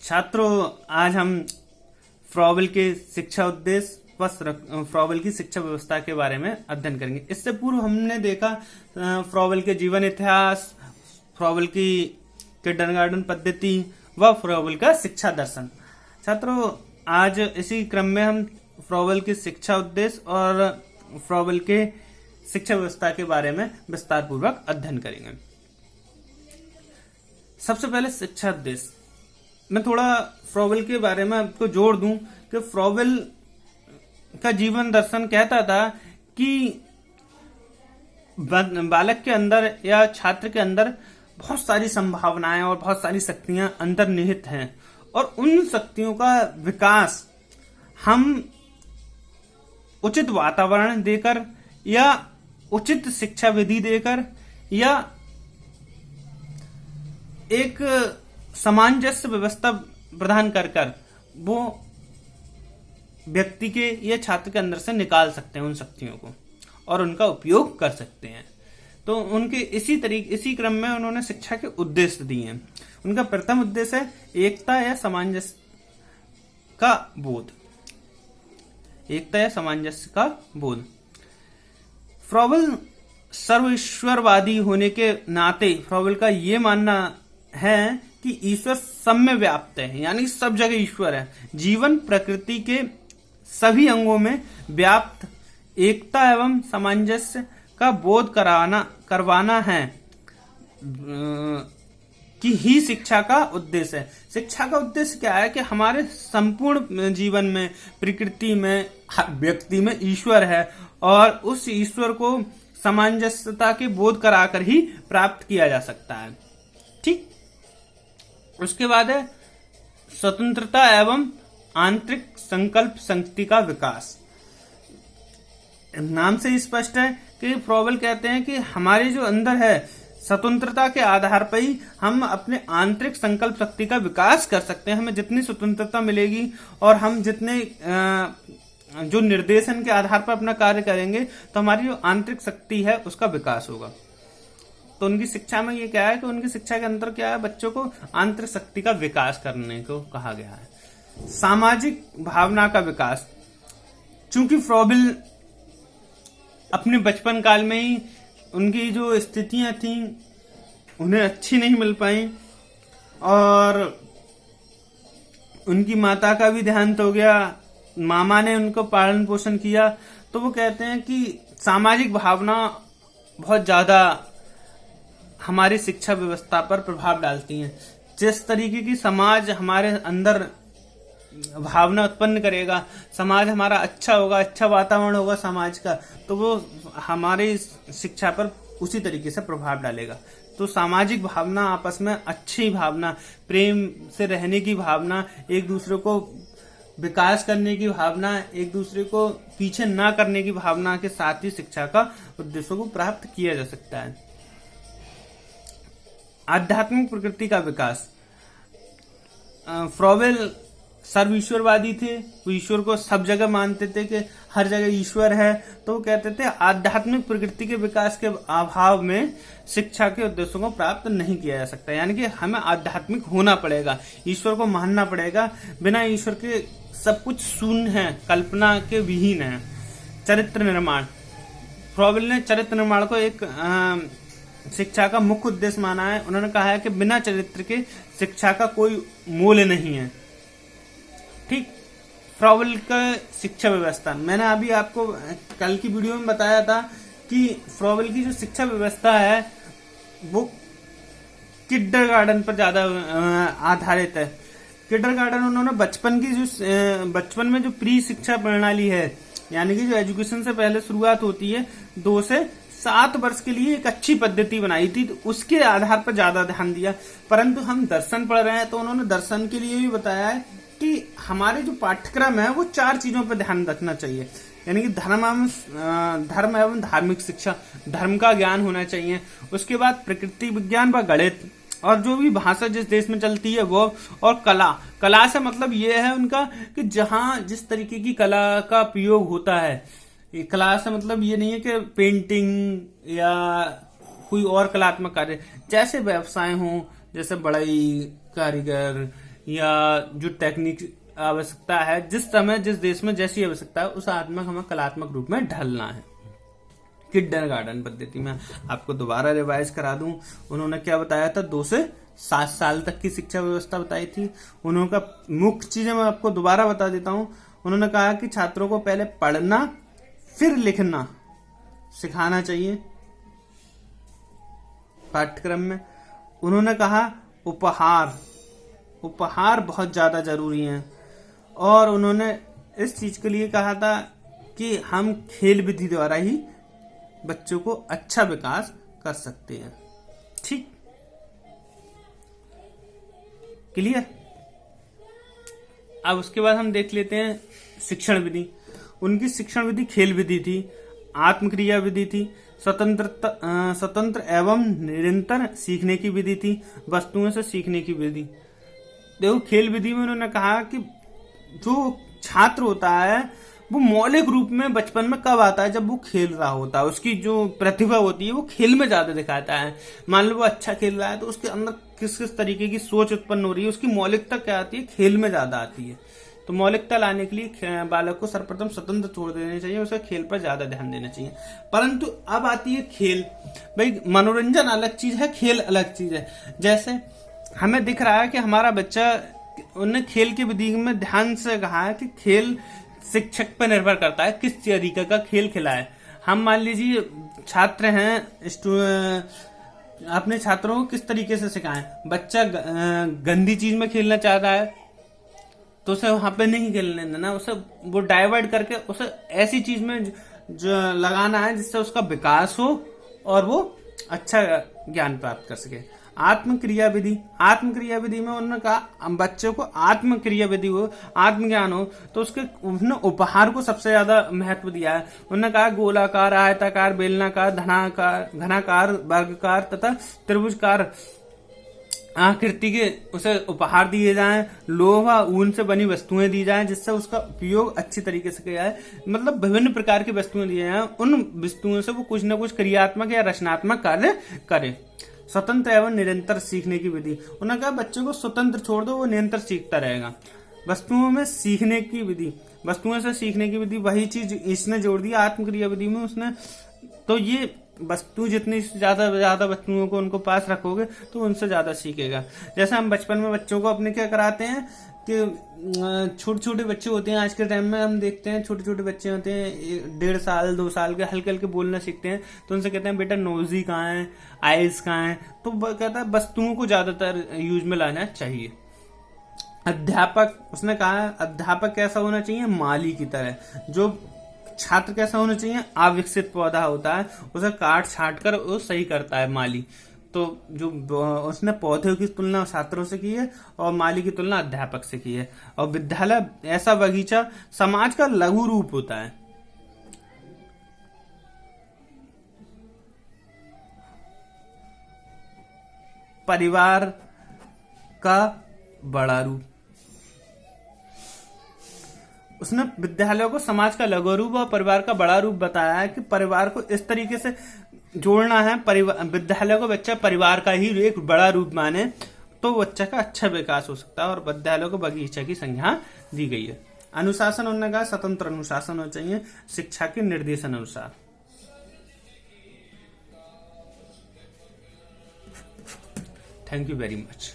छात्रों, आज हम फ्रॉवेल के शिक्षा उद्देश्य व फ्रॉवेल की शिक्षा व्यवस्था के बारे में अध्ययन करेंगे। इससे पूर्व हमने देखा फ्रॉवेल के जीवन इतिहास, फ्रॉवेल की किंडरगार्टन पद्धति व फ्रॉवेल का शिक्षा दर्शन। छात्रों, आज इसी क्रम में हम फ्रॉवेल की शिक्षा उद्देश्य और फ्रॉवेल के शिक्षा व्यवस्था के बारे में विस्तार पूर्वक अध्ययन करेंगे। सबसे पहले शिक्षा उद्देश्य। मैं थोड़ा फ्रॉवेल के बारे में आपको जोड़ दूं कि फ्रॉवेल का जीवन दर्शन कहता था कि बालक के अंदर या छात्र के अंदर बहुत सारी संभावनाएं और बहुत सारी शक्तियां अंतर्निहित हैं और उन शक्तियों का विकास हम उचित वातावरण देकर या उचित शिक्षा विधि देकर या एक सामंजस्य व्यवस्था प्रदान कर वो व्यक्ति के या छात्र के अंदर से निकाल सकते हैं उन शक्तियों को और उनका उपयोग कर सकते हैं। तो उनके इसी क्रम में उन्होंने शिक्षा के उद्देश्य दिए हैं। उनका प्रथम उद्देश्य है एकता या सामंजस्य का बोध। एकता या सामंजस्य का बोध। फ्रॉवेल सर्वईश्वरवादी होने के नाते फ्रॉवेल का ये मानना है कि ईश्वर सब में व्याप्त है, यानी सब जगह ईश्वर है। जीवन प्रकृति के सभी अंगों में व्याप्त एकता एवं सामंजस्य का बोध करवाना है कि ही शिक्षा का उद्देश्य है। शिक्षा का उद्देश्य क्या है कि हमारे संपूर्ण जीवन में, प्रकृति में, व्यक्ति में ईश्वर है और उस ईश्वर को सामंजस्यता के बोध कराकर ही प्राप्त किया जा सकता है। ठीक। उसके बाद है स्वतंत्रता एवं आंतरिक संकल्प शक्ति का विकास। नाम से स्पष्ट है कि फ्रॉवेल कहते हैं कि हमारे जो अंदर है स्वतंत्रता के आधार पर ही हम अपने आंतरिक संकल्प शक्ति का विकास कर सकते हैं। हमें जितनी स्वतंत्रता मिलेगी और हम जितने जो निर्देशन के आधार पर अपना कार्य करेंगे तो हमारी जो आंतरिक शक्ति है उसका विकास होगा। तो उनकी शिक्षा में ये क्या है कि उनकी शिक्षा के अंदर क्या है, बच्चों को आंतरिक शक्ति का विकास करने को कहा गया है। सामाजिक भावना का विकास। चूंकि फ्रॉवेल अपने बचपन काल में ही उनकी जो स्थितियां थी उन्हें अच्छी नहीं मिल पाई और उनकी माता का भी देहांत हो गया, मामा ने उनको पालन पोषण किया, तो वो कहते हैं कि सामाजिक भावना बहुत ज्यादा हमारी शिक्षा व्यवस्था पर प्रभाव डालती हैं। जिस तरीके की समाज हमारे अंदर भावना उत्पन्न करेगा, समाज हमारा अच्छा होगा, अच्छा वातावरण होगा समाज का, तो वो हमारी शिक्षा पर उसी तरीके से प्रभाव डालेगा। तो सामाजिक भावना, आपस में अच्छी भावना, प्रेम से रहने की भावना, एक दूसरे को विकास करने की भावना, एक दूसरे को पीछे ना करने की भावना के साथ ही शिक्षा का उद्देश्यों को प्राप्त किया जा सकता है। आध्यात्मिक प्रकृति का विकास। फ्रॉवेल सर्वईश्वरवादी थे, वो ईश्वर को सब जगह मानते थे कि हर जगह ईश्वर है। तो वो कहते थे आध्यात्मिक प्रकृति के विकास के अभाव में शिक्षा के उद्देश्यों को प्राप्त नहीं किया जा सकता। यानी कि हमें आध्यात्मिक होना पड़ेगा, ईश्वर को मानना पड़ेगा। बिना ईश्वर के सब कुछ शून्य है, कल्पना के विहीन है। चरित्र निर्माण। फ्रॉवेल ने चरित्र निर्माण को एक शिक्षा का मुख्य उद्देश्य माना है। उन्होंने कहा है कि बिना चरित्र के शिक्षा का कोई मूल्य नहीं है। ठीक। फ्रॉवेल का शिक्षा व्यवस्था, मैंने अभी आपको कल की वीडियो में बताया था कि फ्रॉवेल की जो शिक्षा व्यवस्था है वो किंडरगार्टन पर ज्यादा आधारित है। किंडरगार्टन उन्होंने बचपन में जो प्री शिक्षा प्रणाली है, यानी कि जो एजुकेशन से पहले शुरुआत होती है, 2 से 7 वर्ष के लिए एक अच्छी पद्धति बनाई थी, तो उसके आधार पर ज्यादा ध्यान दिया। परंतु हम दर्शन पढ़ रहे हैं तो उन्होंने दर्शन के लिए भी बताया है कि हमारे जो पाठ्यक्रम है वो 4 चीजों पर ध्यान रखना चाहिए। यानी कि धर्म एवं धार्मिक शिक्षा, धर्म का ज्ञान होना चाहिए। उसके बाद प्रकृति विज्ञान व गणित और जो भी भाषा जिस देश में चलती है वो, और कला से मतलब ये है उनका कि जहां जिस तरीके की कला का प्रयोग होता है। कला से मतलब ये नहीं है कि पेंटिंग या कोई और कलात्मक कार्य, जैसे व्यवसाय हो, जैसे बढ़ई, कारीगर या जो टेक्निक आवश्यकता है, जिस समय जिस देश में जैसी आवश्यकता है, उस आत्मक हमें कलात्मक रूप में ढलना है। किंडरगार्टन पद्धति में आपको दोबारा रिवाइज करा दूं, उन्होंने क्या बताया था, 2 से 7 साल तक की शिक्षा व्यवस्था बताई थी। उन्होंने मुख्य चीजें मैं आपको दोबारा बता देता हूं। उन्होंने कहा कि छात्रों को पहले पढ़ना फिर लिखना सिखाना चाहिए पाठ्यक्रम में। उन्होंने कहा उपहार बहुत ज्यादा जरूरी है, और उन्होंने इस चीज के लिए कहा था कि हम खेल विधि द्वारा ही बच्चों को अच्छा विकास कर सकते हैं। ठीक, क्लियर। अब उसके बाद हम देख लेते हैं शिक्षण विधि। उनकी शिक्षण विधि खेल विधि थी, आत्मक्रिया विधि थी, स्वतंत्र एवं निरंतर सीखने की विधि थी, वस्तुओं से सीखने की विधि। देखो, खेल विधि में उन्होंने कहा कि जो छात्र होता है वो मौलिक रूप में बचपन में कब आता है, जब वो खेल रहा होता है। उसकी जो प्रतिभा होती है वो खेल में ज्यादा दिखाता है। मान लो वो अच्छा खेल रहा है तो उसके अंदर किस किस तरीके की सोच उत्पन्न हो रही है, उसकी मौलिकता क्या आती है, खेल में ज्यादा आती है। तो मौलिकता लाने के लिए बालक को सर्वप्रथम स्वतंत्र छोड़ देना चाहिए, उसे खेल पर ज्यादा ध्यान देना चाहिए। परंतु अब आती है खेल। भाई, मनोरंजन अलग चीज है, खेल अलग चीज है। जैसे हमें दिख रहा है कि हमारा बच्चा, उन्हें खेल की विधि में ध्यान से कहा है कि खेल शिक्षक पर निर्भर करता है किस तरीके का खेल खिलाए। हम मान लीजिए छात्र हैं, अपने छात्रों को किस तरीके से सिखाएं। बच्चा गंदी चीज में खेलना चाहता है तो उसे वहां पे नहीं खेलने देना, उसे वो डाइवर्ट करके उसे ऐसी चीज में जो लगाना है जिससे उसका विकास हो और वो अच्छा ज्ञान प्राप्त कर सके। आत्मक्रिया विधि में उन्होंने कहा बच्चों को आत्मक्रिया विधि हो, आत्मज्ञान हो, तो उसके उन्होंने उपहार को सबसे ज्यादा महत्व दिया है। उन्होंने कहा गोलाकार, आयताकार, बेलनाकार, घनाकार, वर्गाकार तथा त्रिभुजकार आकृति के उसे उपहार दिए जाएं। लोहा, ऊन से बनी वस्तुएं दी जाएं जिससे उसका उपयोग अच्छी तरीके से किया जाए। मतलब विभिन्न प्रकार की वस्तुएं दी जाएं, उन वस्तुओं से वो कुछ न कुछ क्रियात्मक या रचनात्मक कार्य करे। स्वतंत्र एवं निरंतर सीखने की विधि, उन्होंने कहा बच्चों को स्वतंत्र छोड़ दो, वो निरंतर सीखता रहेगा। वस्तुओं में सीखने की विधि, वस्तुओं से सीखने की विधि, वही चीज इसने जोड़ दिया आत्मक्रिया विधि में उसने। तो ये वस्तु जितनी ज्यादा वस्तुओं को उनको पास रखोगे तो उनसे ज्यादा सीखेगा। जैसे हम बचपन में बच्चों को अपने क्या कराते हैं कि छोटे छोटे बच्चे होते हैं, आज के टाइम में हम देखते हैं छोटे छोटे बच्चे होते हैं 1.5 साल 2 साल के, हल्के हल्के बोलना सीखते हैं, तो उनसे कहते हैं बेटा नोजी कहाँ है, आइज कहाँ है। तो वो कहता है वस्तुओं को ज्यादातर यूज में लाना चाहिए। अध्यापक, उसने कहा अध्यापक कैसा होना चाहिए, माली की तरह। जो छात्र कैसा होना चाहिए, अविकसित पौधा होता है, उसे काट छाट कर वो सही करता है माली। तो जो उसने पौधों की तुलना छात्रों से की है और माली की तुलना अध्यापक से की है। और विद्यालय ऐसा बगीचा समाज का लघु रूप होता है। परिवार का बड़ा रूप, उसने विद्यालय को समाज का लघु रूप और परिवार का बड़ा रूप बताया है कि परिवार को इस तरीके से जोड़ना है। विद्यालय को बच्चा परिवार का ही एक बड़ा रूप माने तो बच्चा का अच्छा विकास हो सकता है। और विद्यालय को बगीचा की संज्ञा दी गई है। अनुशासन, उन्होंने कहा स्वतंत्र अनुशासन होना चाहिए शिक्षा के निर्देशन अनुसार। Thank you very much.